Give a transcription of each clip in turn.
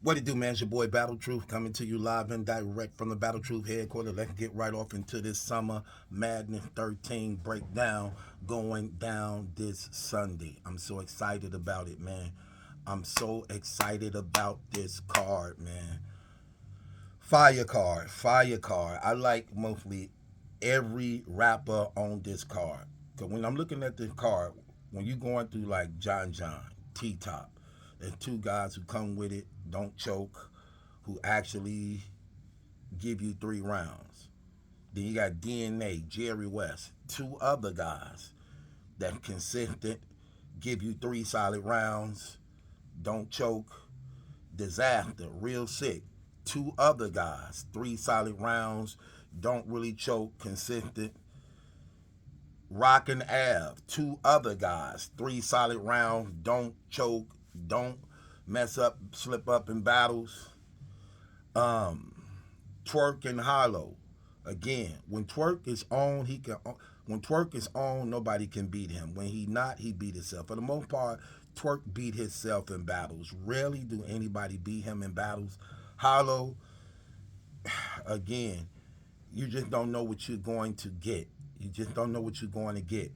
What it do, man? It's your boy Battle Truth coming to you live and direct from the Battle Truth headquarters. Let's get right off into this summer Madness 13 breakdown going down this Sunday. I'm so excited about it, man. I'm so excited about this card, man. Fire card, fire card. I like mostly every rapper on this card. Cause when I'm looking at this card, when you going through like John, T Top, there's two guys who come with it, don't choke, who actually give you 3 rounds. Then you got DNA, Jerry West, two other guys that consistent, give you 3 solid rounds, don't choke. Dizaster, real sick. Two other guys, 3 solid rounds, don't really choke, consistent. Rockin' Ave, two other guys, 3 solid rounds, don't choke, don't mess up, slip up in battles. Um, Twork and Hollow. Again, when Twork is on, he can. When Twork is on, nobody can beat him. When he not, he beat himself. For the most part, Twork beat himself in battles. Rarely do anybody beat him in battles. Hollow, again, you just don't know what you're going to get. You just don't know what you're going to get.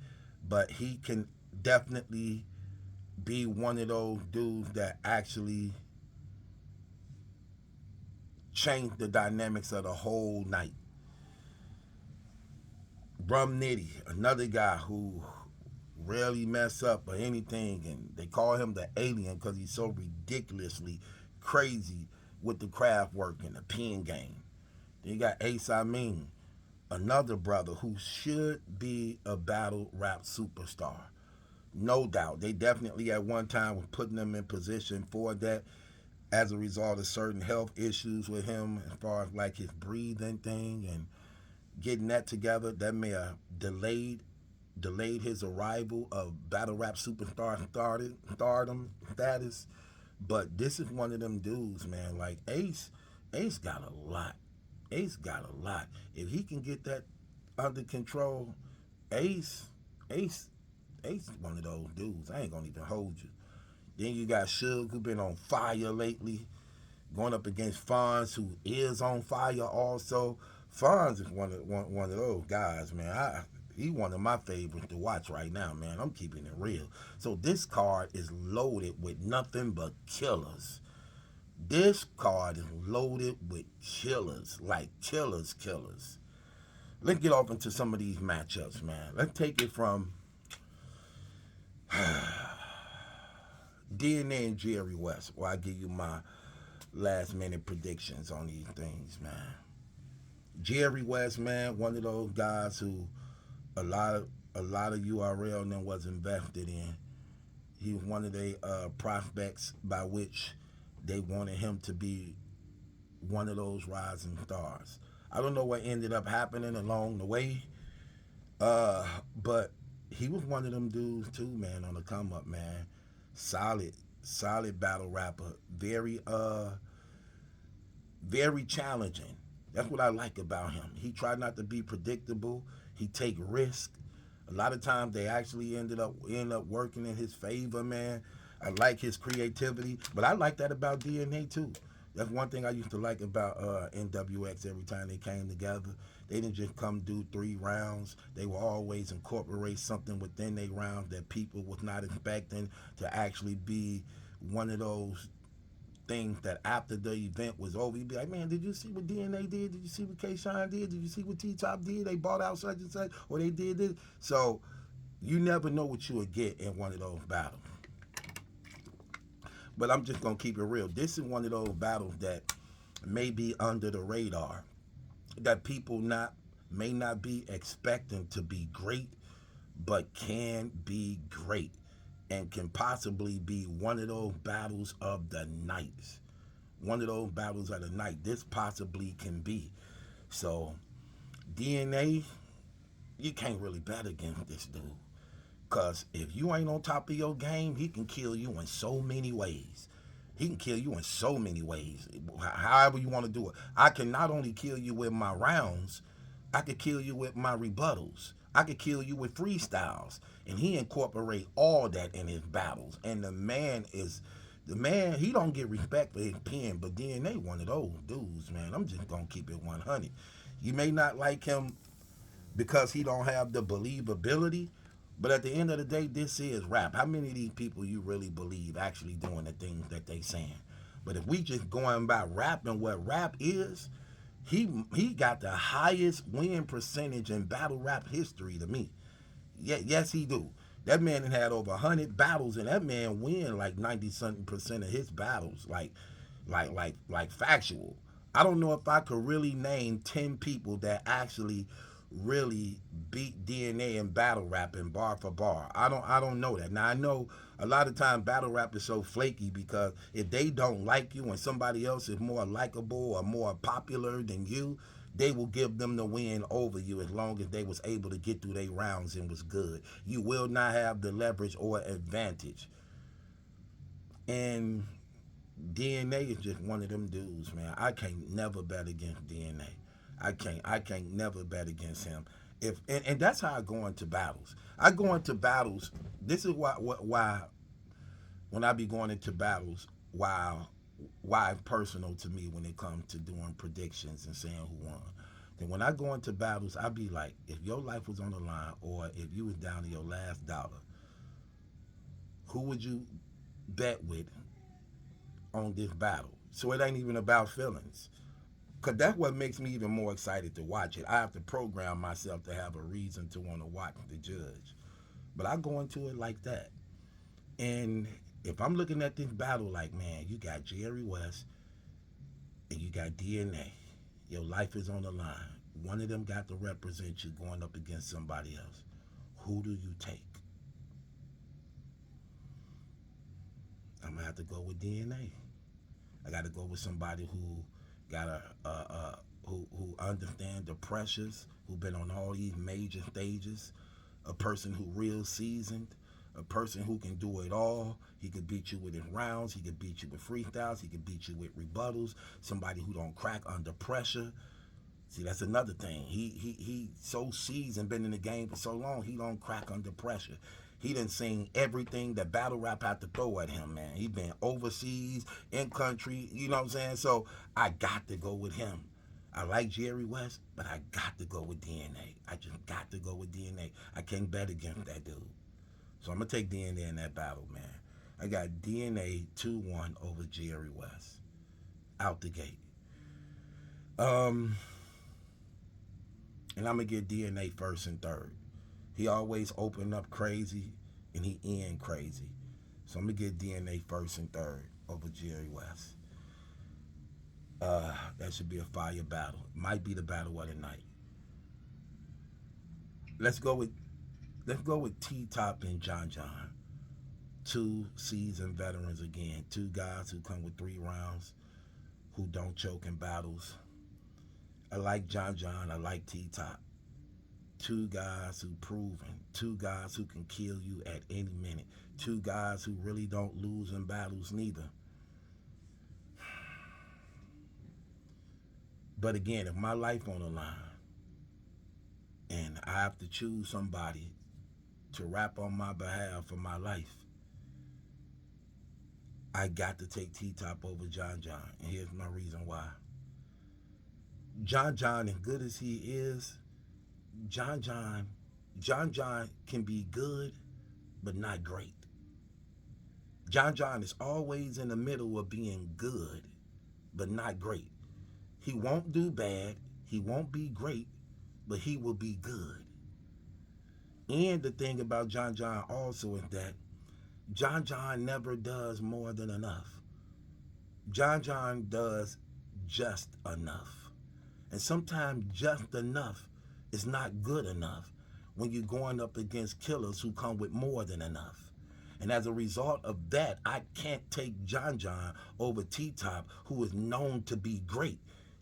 But he can definitely be one of those dudes that actually change the dynamics of the whole night. Rum Nitty, another guy who rarely mess up or anything, and they call him the alien because he's so ridiculously crazy with the craft work and the pen game. Then you got Amin, another brother who should be a battle rap superstar. No doubt. They definitely at one time were putting him in position for that as a result of certain health issues with him as far as like his breathing thing and getting that together. That may have delayed his arrival of battle rap superstar stardom status. But this is one of them dudes, man. Like Ace got a lot. Ace got a lot. If he can get that under control, Ace, Ace, Ace is one of those dudes. I ain't gonna even hold you. Then you got Suge, who been on fire lately, going up against Fonz, who is on fire also. Fonz is one of those guys, man. He one of my favorites to watch right now, man. I'm keeping it real. So this card is loaded with nothing but killers. This card is loaded with killers, like killers. Let's get off into some of these matchups, man. Let's take it from DNA and Jerry West, where I give you my last minute predictions on these things, man. Jerry West, man, one of those guys who a lot of URL and them was invested in. He was one of the prospects by which they wanted him to be one of those rising stars. I don't know what ended up happening along the way, but he was one of them dudes too, man, on the come up, man. Solid battle rapper. Very challenging. That's what I like about him. He tried not to be predictable. He take risk. A lot of times they actually end up working in his favor, man. I like his creativity, but I like that about DNA too. That's one thing I used to like about NWX every time they came together. They didn't just come do 3 rounds. They will always incorporate something within their rounds that people was not expecting to actually be one of those things that after the event was over, you'd be like, man, did you see what DNA did? Did you see what K-Shine did? Did you see what T-Top did? They bought out such and such, or they did this. So you never know what you would get in one of those battles. But I'm just going to keep it real. This is one of those battles that may be under the radar, that people may not be expecting to be great, but can be great and can possibly be one of those battles of the nights. One of those battles of the night. This possibly can be. So, DNA, you can't really bet against this dude. Because if you ain't on top of your game, he can kill you in so many ways. He can kill you in so many ways. However you want to do it. I can not only kill you with my rounds, I could kill you with my rebuttals. I could kill you with freestyles. And he incorporate all that in his battles. And the man is The man, he don't get respect for his pen, but DNA one of those dudes, man. I'm just gonna keep it 100. You may not like him because he don't have the believability, but at the end of the day, this is rap. How many of these people you really believe actually doing the things that they saying? But if we just going by rap and what rap is, he got the highest win percentage in battle rap history to me. Yeah, yes, he do. That man had over 100 battles, and that man win like 90 something percent of his battles, like factual. I don't know if I could really name 10 people that actually really beat DNA in battle rapping bar for bar. I don't know that. Now I know a lot of times battle rap is so flaky because if they don't like you and somebody else is more likable or more popular than you, they will give them the win over you as long as they was able to get through their rounds and was good. You will not have the leverage or advantage. And DNA is just one of them dudes, man. I can't never bet against DNA. I can't never bet against him. If and that's how I go into battles. I go into battles. This is why when I be going into battles, why it's personal to me when it comes to doing predictions and saying who won. Then when I go into battles, I be like, if your life was on the line or if you was down to your last dollar, who would you bet with on this battle? So it ain't even about feelings. Cause that's what makes me even more excited to watch it. I have to program myself to have a reason to want to watch the judge. But I go into it like that. And if I'm looking at this battle like, man, you got Jerry West and you got DNA. Your life is on the line. One of them got to represent you going up against somebody else. Who do you take? I'm gonna have to go with DNA. I got to go with somebody who got who understand the pressures, who been on all these major stages, a person who real seasoned, a person who can do it all. He could beat you with his rounds, he could beat you with freestyles, he could beat you with rebuttals, somebody who don't crack under pressure. See, that's another thing. He so seasoned, been in the game for so long, he don't crack under pressure. He done seen everything that battle rap had to throw at him, man. He been overseas, in country, you know what I'm saying? So I got to go with him. I like Jerry West, but I got to go with DNA. I just got to go with DNA. I can't bet against that dude. So I'm going to take DNA in that battle, man. I got DNA 2-1 over Jerry West. Out the gate. And I'm going to get DNA first and third. He always open up crazy and he end crazy. So I'm going to get DNA first and third over Jerry West. That should be a fire battle. Might be the battle of the night. Let's go with T-Top and John John. Two seasoned veterans again. Two guys who come with 3 rounds, who don't choke in battles. I like John John. I like T-Top. 2 guys who proven. 2 guys who can kill you at any minute. 2 guys who really don't lose in battles neither. But again, if my life on the line and I have to choose somebody to rap on my behalf for my life, I got to take T-Top over John John. And here's my reason why. John John, as good as he is, John John can be good, but not great. John John is always in the middle of being good, but not great. He won't do bad, he won't be great, but he will be good. And the thing about John John also is that John John never does more than enough. John John does just enough. And sometimes just enough is not good enough when you're going up against killers who come with more than enough. And as a result of that, I can't take John John over T-Top, who is known to be great.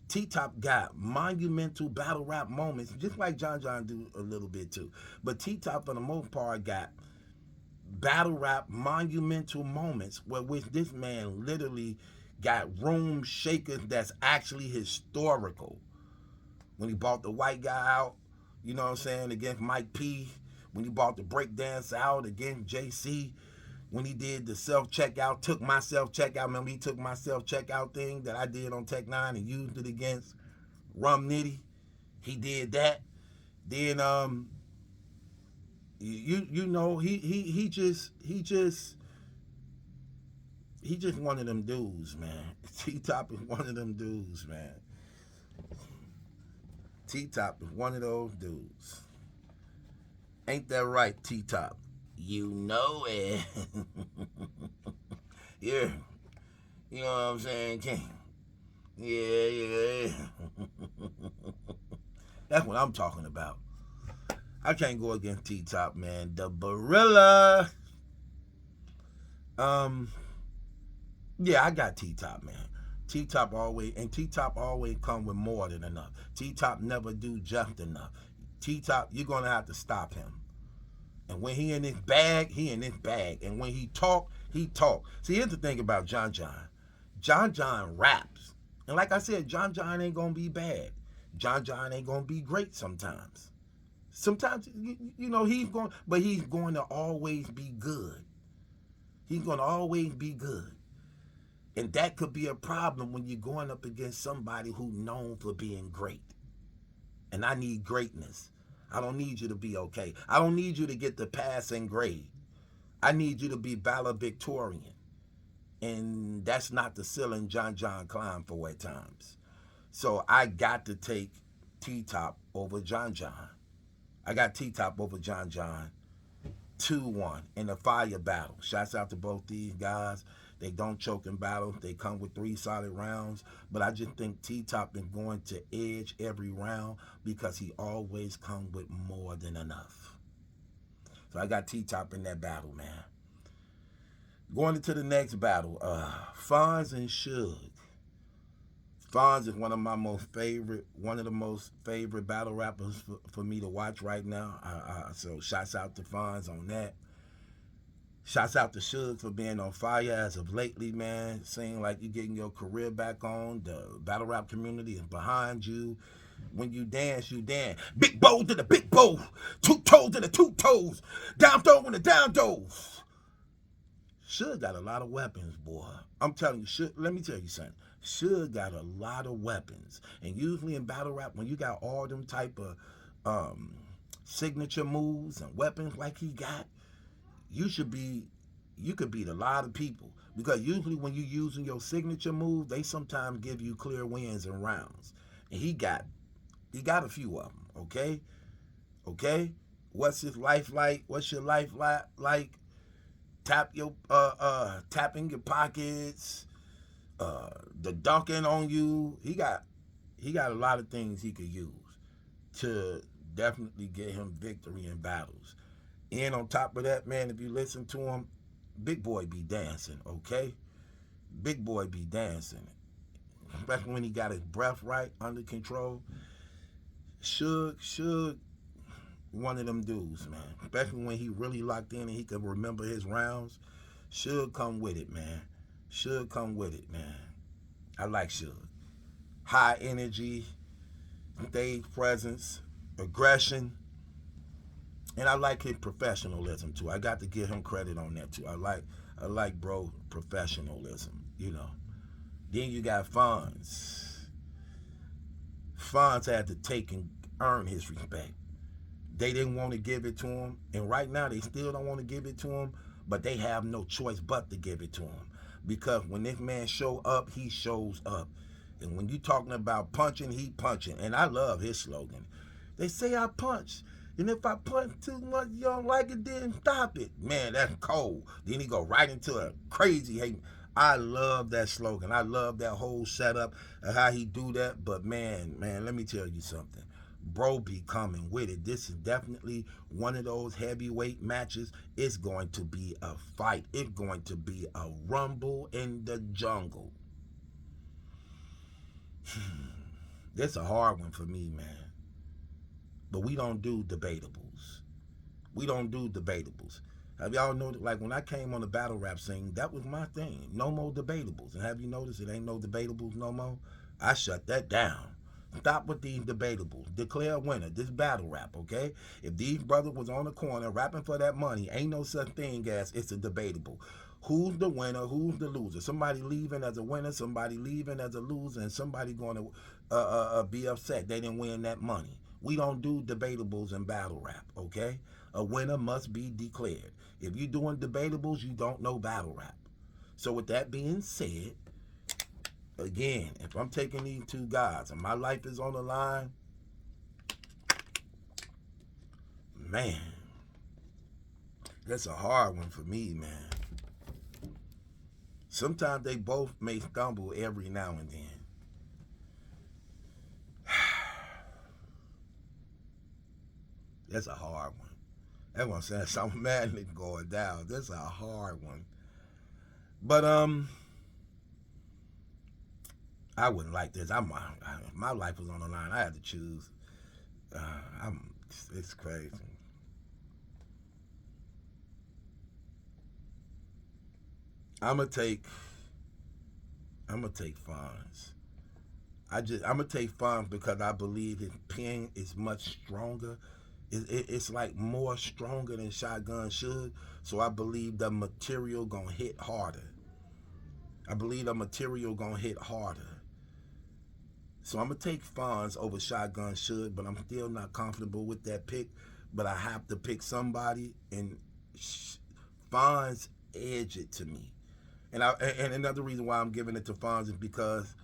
T-Top got monumental battle rap moments, just like John John do a little bit too. But T-Top, for the most part, got battle rap monumental moments where which this man literally got room shakers that's actually historical. When he bought the white guy out, you know what I'm saying, against Mike P. When he bought the breakdance out against JC. when he did the self-checkout, took my self-checkout. Remember he took my self-checkout thing that I did on Tech 9 and used it against Rum Nitty? He did that. Then you know, he just one of them dudes, man. T-Top is one of them dudes, man. T-Top is one of those dudes. Ain't that right, T-Top? You know it. Yeah. You know what I'm saying, King? Yeah. That's what I'm talking about. I can't go against T-Top, man. The Barilla. Yeah, I got T-Top, man. T-Top always come with more than enough. T-Top never do just enough. T-Top, you're gonna have to stop him. And when he in his bag, he in his bag. And when he talk, he talk. See, here's the thing about John John. John John raps. And like I said, John John ain't gonna be bad. John John ain't gonna be great sometimes. Sometimes, you know, he's going to always be good. He's going to always be good. And that could be a problem when you're going up against somebody who's known for being great. And I need greatness. I don't need you to be okay. I don't need you to get the passing grade. I need you to be valedictorian. And that's not the ceiling John John climbed for at times. So I got to take T-Top over John John. I got T-Top over John John 2-1 in the fire battle. Shouts out to both these guys. They don't choke in battles. They come with 3 solid rounds. But I just think T-Top is going to edge every round because he always comes with more than enough. So I got T-Top in that battle, man. Going into the next battle, Fonz and Suge. Fonz is one of the most favorite battle rappers for me to watch right now. So shouts out to Fonz on that. Shouts out to Suge for being on fire as of lately, man. Seeing like you're getting your career back on. The battle rap community is behind you. When you dance, you dance. Big bow to the big bow. 2 toes to the 2 toes. Down throw in the down throws. Suge got a lot of weapons, boy. I'm telling you, Suge, let me tell you something. Suge got a lot of weapons. And usually in battle rap, when you got all them type of signature moves and weapons like he got, you could beat a lot of people. Because usually when you're using your signature move, they sometimes give you clear wins in rounds. And he got a few of them, okay? Okay? What's his life like? What's your life like? Tapping your pockets, the dunking on you. He got a lot of things he could use to definitely get him victory in battles. And on top of that, man, if you listen to him, Big Boy be dancing, okay? Big Boy be dancing. Especially when he got his breath right, under control. Suge, one of them dudes, man. Especially when he really locked in and he could remember his rounds. Suge come with it, man. Suge come with it, man. I like Suge. High energy, stage presence, aggression. And I like his professionalism too. I got to give him credit on that too. I like bro professionalism, you know. Then you got Fonz. Fonz had to take and earn his respect. They didn't want to give it to him, and right now they still don't want to give it to him, but they have no choice but to give it to him. Because when this man show up, he shows up. And when you talking about punching, he punching. And I love his slogan. They say I punch. And if I punch too much, you don't like it, then stop it. Man, that's cold. Then he go right into a crazy hate. I love that slogan. I love that whole setup and how he do that. But man, let me tell you something. Bro be coming with it. This is definitely one of those heavyweight matches. It's going to be a fight. It's going to be a rumble in the jungle. This is a hard one for me, man. But we don't do debatables. Have y'all noticed, like when I came on the battle rap scene, that was my thing. No more debatables. And have you noticed it ain't no debatables no more? I shut that down. Stop with these debatable. Declare a winner. This battle rap, okay? If these brothers was on the corner rapping for that money, ain't no such thing as it's a debatable. Who's the winner? Who's the loser? Somebody leaving as a winner, somebody leaving as a loser, and somebody going to be upset they didn't win that money. We don't do debatables in battle rap, okay? A winner must be declared. If you're doing debatables, you don't know battle rap. So with that being said, again, if I'm taking these two guys and my life is on the line, man, that's a hard one for me, man. Sometimes they both may stumble every now and then. That's a hard one. That's what I'm saying. Some madness going down. That's a hard one. But I wouldn't like this. My life was on the line. I had to choose. It's crazy. I'm gonna take Fonz. I'm gonna take Fonz because I believe his pen is much stronger. It's like more stronger than Shotgun Suge. So I believe the material gonna hit harder. So I'm gonna take Fonz over Shotgun Suge, but I'm still not comfortable with that pick. But I have to pick somebody, and Fonz edge it to me. And another reason why I'm giving it to Fonz is because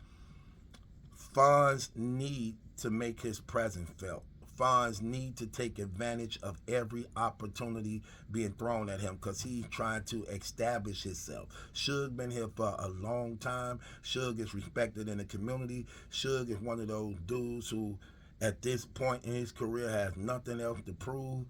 Fonz need to make his presence felt. Fonz need to take advantage of every opportunity being thrown at him because he's trying to establish himself. Suge been here for a long time. Suge is respected in the community. Suge is one of those dudes who, at this point in his career, has nothing else to prove.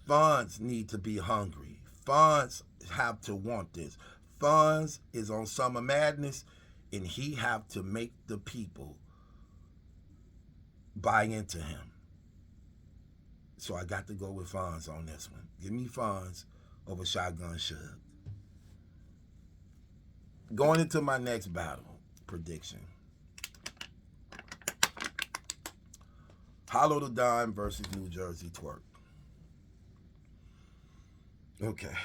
Fonz need to be hungry. Fonz have to want this. Fonz is on Summer Madness, and he have to make the people buy into him. So I got to go with Fonz on this one. Give me Fonz over Shotgun Suge. Going into my next battle prediction. Hollow the Dime versus New Jersey Twork. Okay.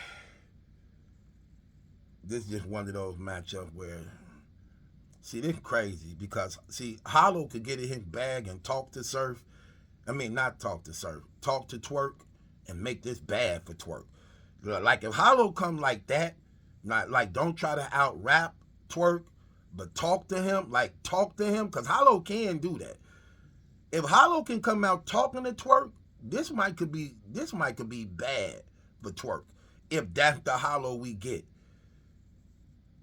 This is just one of those matchups where, see, this is crazy because, see, Hollow could get in his bag and talk to Surf. I mean, not talk to Surf. Talk to Twork and make this bad for Twork. Like, if Hollow come like that, not like, don't try to out-rap Twork, but talk to him, because Hollow can do that. If Hollow can come out talking to Twork, this might could be bad for Twork. If that's the Hollow we get.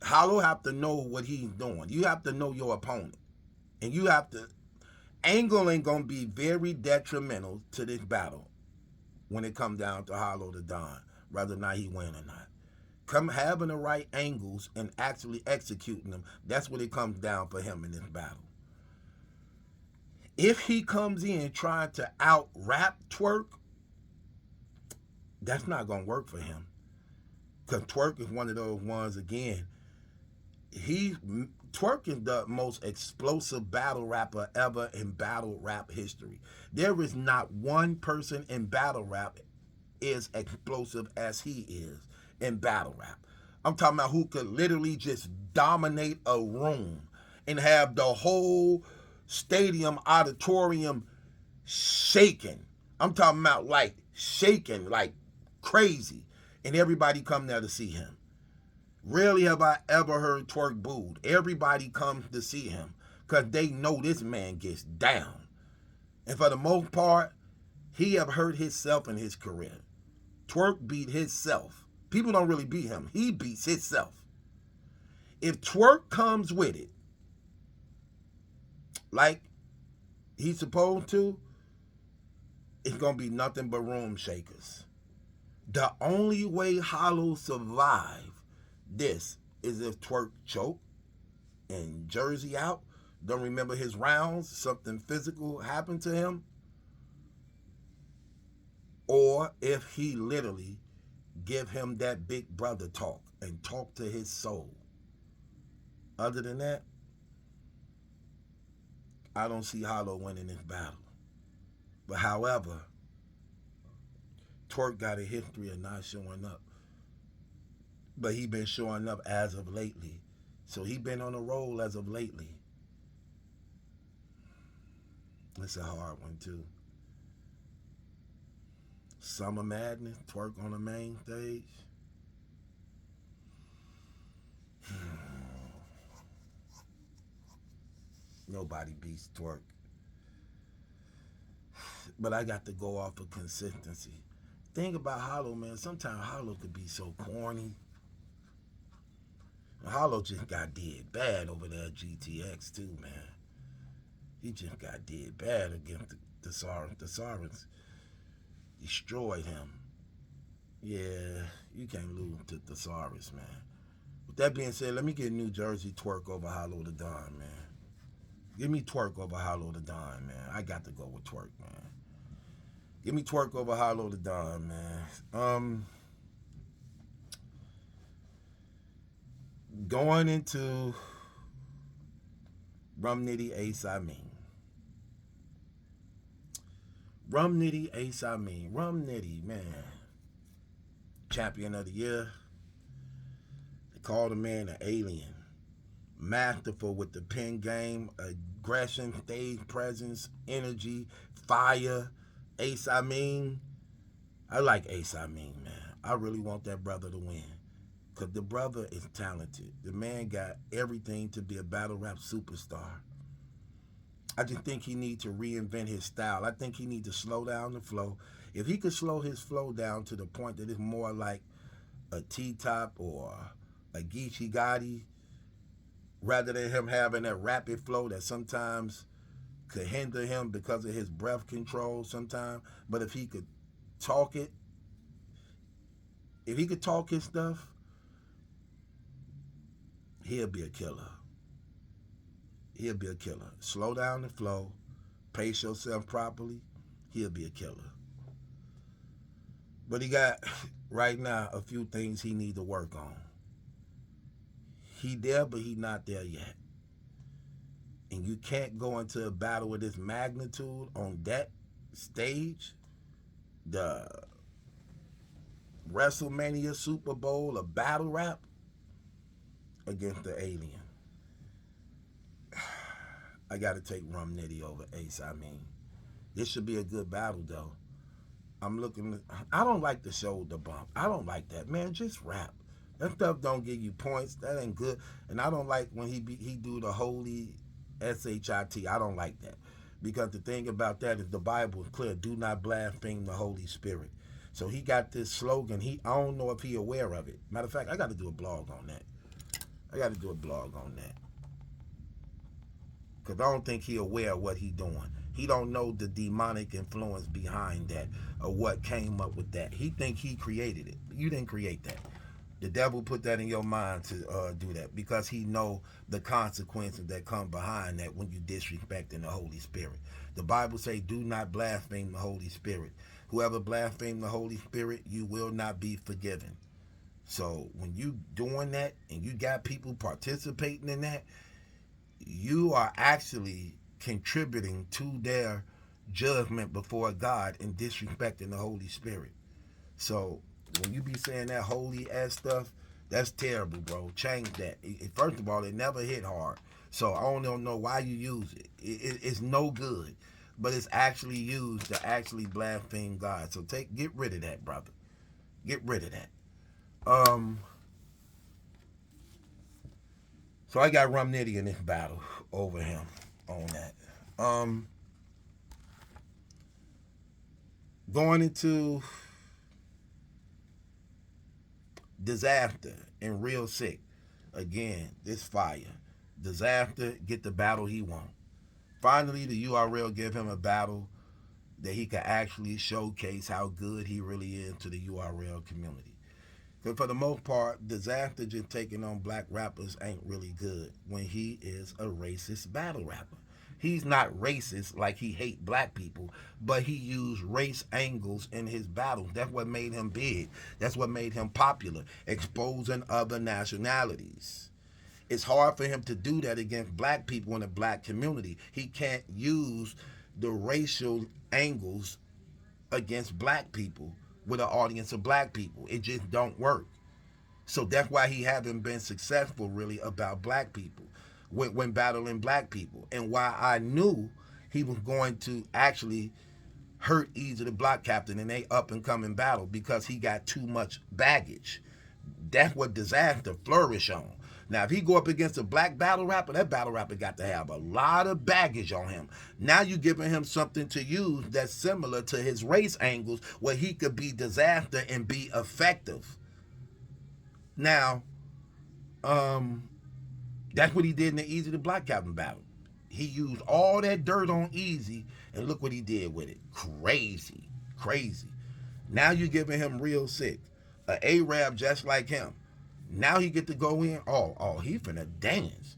Hollow have to know what he's doing. You have to know your opponent. And you have to... Angle ain't going to be very detrimental to this battle when it comes down to Hollow the Don, whether or not he win or not. Having the right angles and actually executing them, that's what it comes down for him in this battle. If he comes in trying to out-rap Twork, that's not going to work for him. Because Twork is one of those ones, again, Twork is the most explosive battle rapper ever in battle rap history. There is not one person in battle rap as explosive as he is in battle rap. I'm talking about who could literally just dominate a room and have the whole stadium, auditorium shaking. I'm talking about like shaking, like crazy. And everybody come there to see him. Rarely have I ever heard Twork booed. Everybody comes to see him because they know this man gets down. And for the most part, he have hurt himself in his career. Twork beat himself. People don't really beat him. He beats himself. If Twork comes with it, like he's supposed to, it's going to be nothing but room shakers. The only way Hollow survive this is if Twork choke and Jersey out, don't remember his rounds, something physical happened to him, or if he literally give him that big brother talk and talk to his soul. Other than that, I don't see Hollow winning this battle. But however, Twork got a history of not showing up. But he been showing up as of lately. So he been on a roll as of lately. It's a hard one too. Summer Madness, Twork on the main stage. Nobody beats Twork. But I got to go off of consistency. Thing about Hollow, man, sometimes Hollow could be so corny. Hollow just got did bad over there at GTX too, man. He just got did bad against the Sarans. The Sarans destroyed him. Yeah, you can't lose to the Sarans, man. With that being said, let me get New Jersey Twork over Hollow the Don, man. Give me Twork over Hollow the Don, man. I got to go with Twork, man. Give me Twork over Hollow the Don, man. Going into Rum Nitty Ace Amin. Rum Nitty Ace Amin. Rum Nitty, man. Champion of the year. They call the man an alien. Masterful with the pen game, aggression, stage presence, energy, fire. Ace Amin. I like Ace Amin, man. I really want that brother to win. Because the brother is talented. The man got everything to be a battle rap superstar. I just think he needs to reinvent his style. I think he needs to slow down the flow. If he could slow his flow down to the point that it's more like a T-Top or a Geechee Gotti, rather than him having that rapid flow that sometimes could hinder him because of his breath control sometimes. But if he could talk it, if he could talk his stuff, he'll be a killer. He'll be a killer. Slow down the flow. Pace yourself properly. He'll be a killer. But he got, right now, a few things he need to work on. He there, but he not there yet. And you can't go into a battle with this magnitude on that stage, the WrestleMania Super Bowl of battle rap, against the alien. I got to take Rum Nitty over Ace Amin. This should be a good battle, though. I don't like the shoulder bump. I don't like that. Man, just rap. That stuff don't give you points. That ain't good. And I don't like when he do the holy SHIT. I don't like that. Because the thing about that is the Bible is clear. Do not blaspheme the Holy Spirit. So he got this slogan. I don't know if he aware of it. Matter of fact, I got to do a blog on that. Because I don't think he aware of what he doing. He don't know the demonic influence behind that or what came up with that. He think he created it. You didn't create that. The devil put that in your mind to do that because he know the consequences that come behind that when you disrespecting the Holy Spirit. The Bible say, do not blaspheme the Holy Spirit. Whoever blasphemes the Holy Spirit, you will not be forgiven. So when you doing that and you got people participating in that, you are actually contributing to their judgment before God and disrespecting the Holy Spirit. So when you be saying that holy ass stuff, that's terrible, bro. Change that. First of all, it never hit hard. So I don't know why you use it. It's no good. But it's actually used to actually blaspheme God. So get rid of that, brother. Get rid of that. So I got Rum Nitty in this battle over him on that. Going into Dizaster and Real Sikh. Again, this fire. Dizaster get the battle he want. Finally, the URL give him a battle that he can actually showcase how good he really is to the URL community. Because for the most part, Dizaster just taking on black rappers ain't really good when he is a racist battle rapper. He's not racist like he hate black people, but he used race angles in his battles. That's what made him big. That's what made him popular, exposing other nationalities. It's hard for him to do that against black people in the black community. He can't use the racial angles against black people with an audience of black people. It just don't work. So that's why he haven't been successful really about black people when battling black people, and why I knew he was going to actually hurt Easy the Block Captain in a up and coming battle, because he got too much baggage. That's what Dizaster flourish on. Now, if he go up against a black battle rapper, that battle rapper got to have a lot of baggage on him. Now you giving him something to use that's similar to his race angles, where he could be Dizaster and be effective. Now, that's what he did in the Easy the Block Captain battle. He used all that dirt on Easy, and look what he did with it. Crazy, crazy. Now you're giving him Real Sikh, a Arab just like him. Now he get to go in. Oh, he finna dance.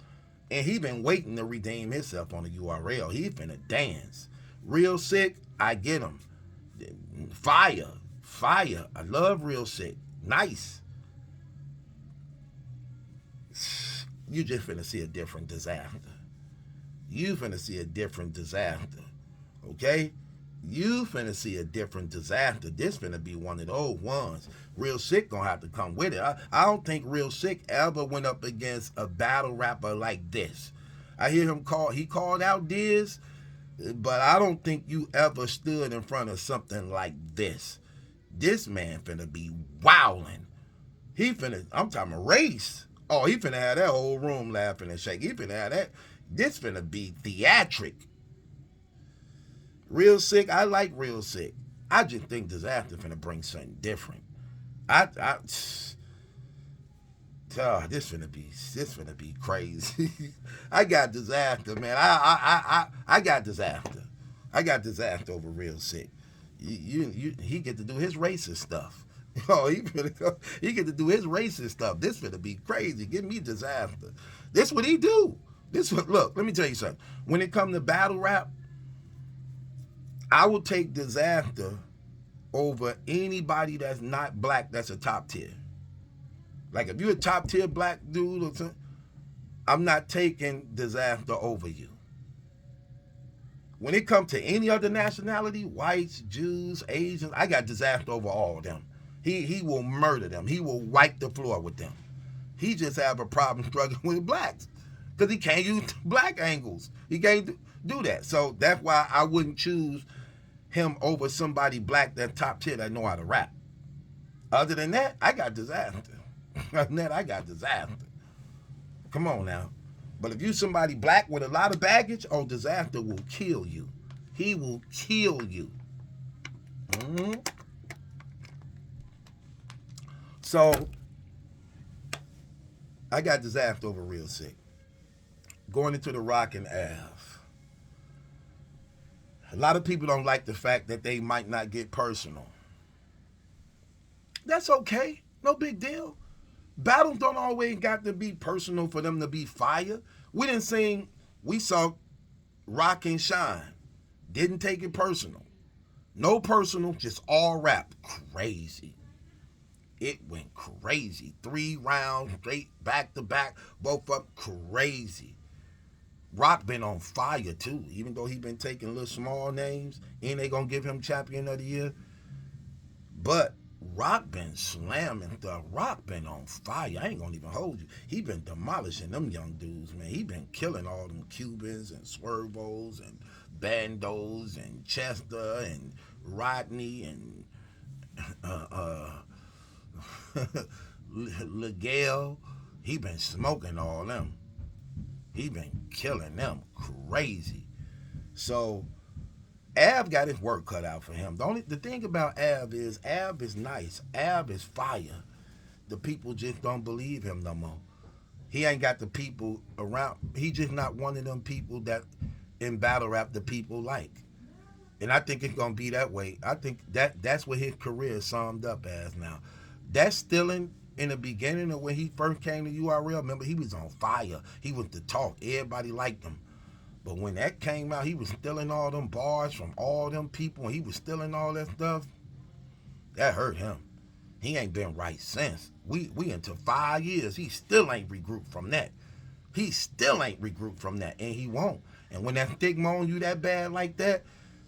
And he been waiting to redeem himself on the URL. He finna dance. Real Sikh, I get him. Fire. I love Real Sikh. Nice. You just finna see a different Dizaster. You finna see a different Dizaster. Okay? You finna see a different Dizaster. This finna be one of those ones. Real Sikh gonna have to come with it. I don't think Real Sikh ever went up against a battle rapper like this. I hear him he called out Diz, but I don't think you ever stood in front of something like this. This man finna be wowing. I'm talking a race. Oh, he finna have that whole room laughing and shaking. He finna have that. This finna be theatric. Real Sikh, I like Real Sikh. I just think Dizaster finna bring something different. This finna be crazy. I got Dizaster, man. I got Dizaster. I got Dizaster over Real Sikh. He get to do his racist stuff. Oh, he get to do his racist stuff. This finna be crazy. Give me Dizaster. This what he do. Look, let me tell you something. When it come to battle rap, I will take Dizaster over anybody that's not black that's a top tier. Like if you're a top tier black dude or something, I'm not taking Dizaster over you. When it comes to any other nationality, whites, Jews, Asians, I got Dizaster over all of them. He will murder them. He will wipe the floor with them. He just have a problem struggling with blacks because he can't use black angles. He can't do that. So that's why I wouldn't choose him over somebody black that's top tier that know how to rap. Other than that, I got Dizaster. Other than that, I got Dizaster. Come on now. But if you somebody black with a lot of baggage, Dizaster will kill you. He will kill you. Mm-hmm. So, I got Dizaster over Real Sikh. Going into the Rock and Ave. A lot of people don't like the fact that they might not get personal. That's okay. No big deal. Battles don't always got to be personal for them to be fire. We saw Rock and Shine. Didn't take it personal. No personal, just all rap. Crazy. It went crazy. 3 rounds straight back to back, both up crazy. Rock been on fire too, even though he been taking little small names. Ain't they gonna give him champion of the year? But Rock been slamming stuff. Rock been on fire. I ain't gonna even hold you. He been demolishing them young dudes, man. He been killing all them Cubans and Swervos and Bandos and Chester and Rodney and Legale. He been smoking all them. He been killing them crazy. So Av got his work cut out for him. The thing about Av is nice. Av is fire. The people just don't believe him no more. He ain't got the people around. He just not one of them people that in battle rap the people like. And I think it's gonna be that way. I think that's what his career is summed up as now. That's still in the beginning of when he first came to URL. Remember, he was on fire. He was the talk. Everybody liked him. But when that came out, he was stealing all them bars from all them people, and he was stealing all that stuff. That hurt him. He ain't been right since. We into 5 years. He still ain't regrouped from that. He still ain't regrouped from that, and he won't. And when that stigma on you that bad like that,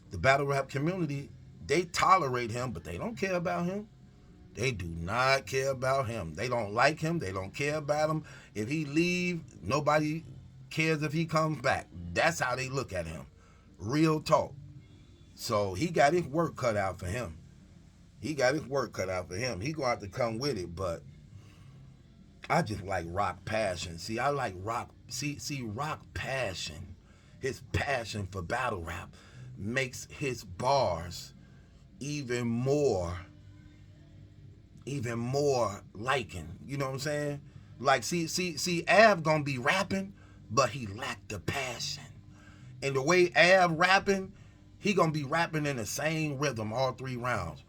the battle rap community, they tolerate him, but they don't care about him. They do not care about him. They don't like him. They don't care about him. If he leave, nobody cares if he comes back. That's how they look at him. Real talk. So he got his work cut out for him. He got his work cut out for him. He gonna have to come with it, but I just like Rock passion. See, I like Rock. See, Rock passion. His passion for battle rap makes his bars even more liking. You know what I'm saying? Like, see, Av gonna be rapping, but he lacked the passion. And the way Av rapping, he gonna be rapping in the same rhythm all 3 rounds.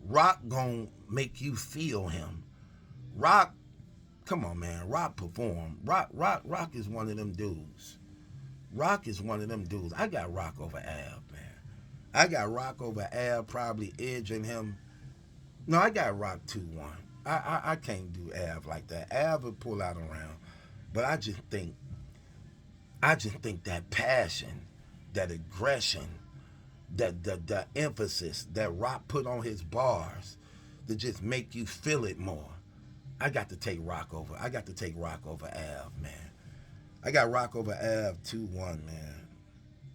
Rock gonna make you feel him. Rock, come on, man. Rock perform. Rock is one of them dudes. Rock is one of them dudes. I got Rock over Av, man. I got Rock over Av, probably edging him. No, I got Rock 2-1. I can't do Av like that. Av would pull out a round. But I just think that passion, that aggression, the emphasis that Rock put on his bars to just make you feel it more. I got to take Rock over Av, man. I got Rock over Av 2-1, man.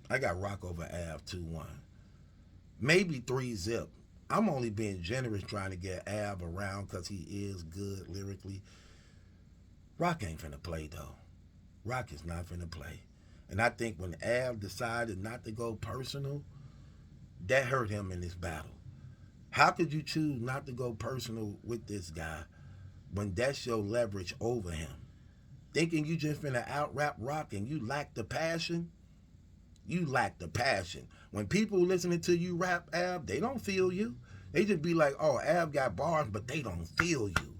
I got Rock over Av 2-1. Maybe 3-zip. I'm only being generous trying to get Av around because he is good lyrically. Rock ain't finna play, though. Rock is not finna play. And I think when Av decided not to go personal, that hurt him in this battle. How could you choose not to go personal with this guy when that's your leverage over him? Thinking you just finna out-rap Rock and you lack the passion? You lack the passion. When people listening to you rap, Av, they don't feel you. They just be like, oh, Av got bars, but they don't feel you.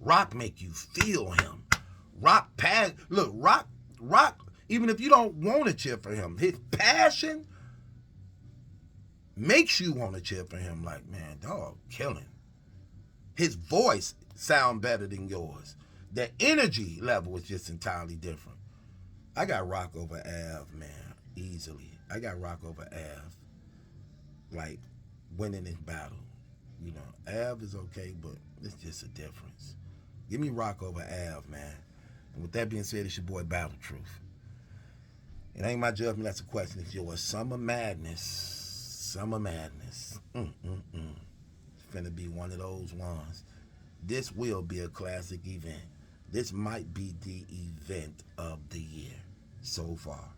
Rock make you feel him. Rock, even if you don't want to cheer for him, his passion makes you want to cheer for him. Like, man, dog, killing. His voice sound better than yours. The energy level is just entirely different. I got Rock over Av, man, easily. I got Rock over Av, like, winning this battle. You know, Av is okay, but it's just a difference. Give me Rock over Av, man. And with that being said, it's your boy Battle Truth. It ain't my judgment, that's a question. It's yours. Summer Madness. Summer Madness. It's finna be one of those ones. This will be a classic event. This might be the event of the year so far.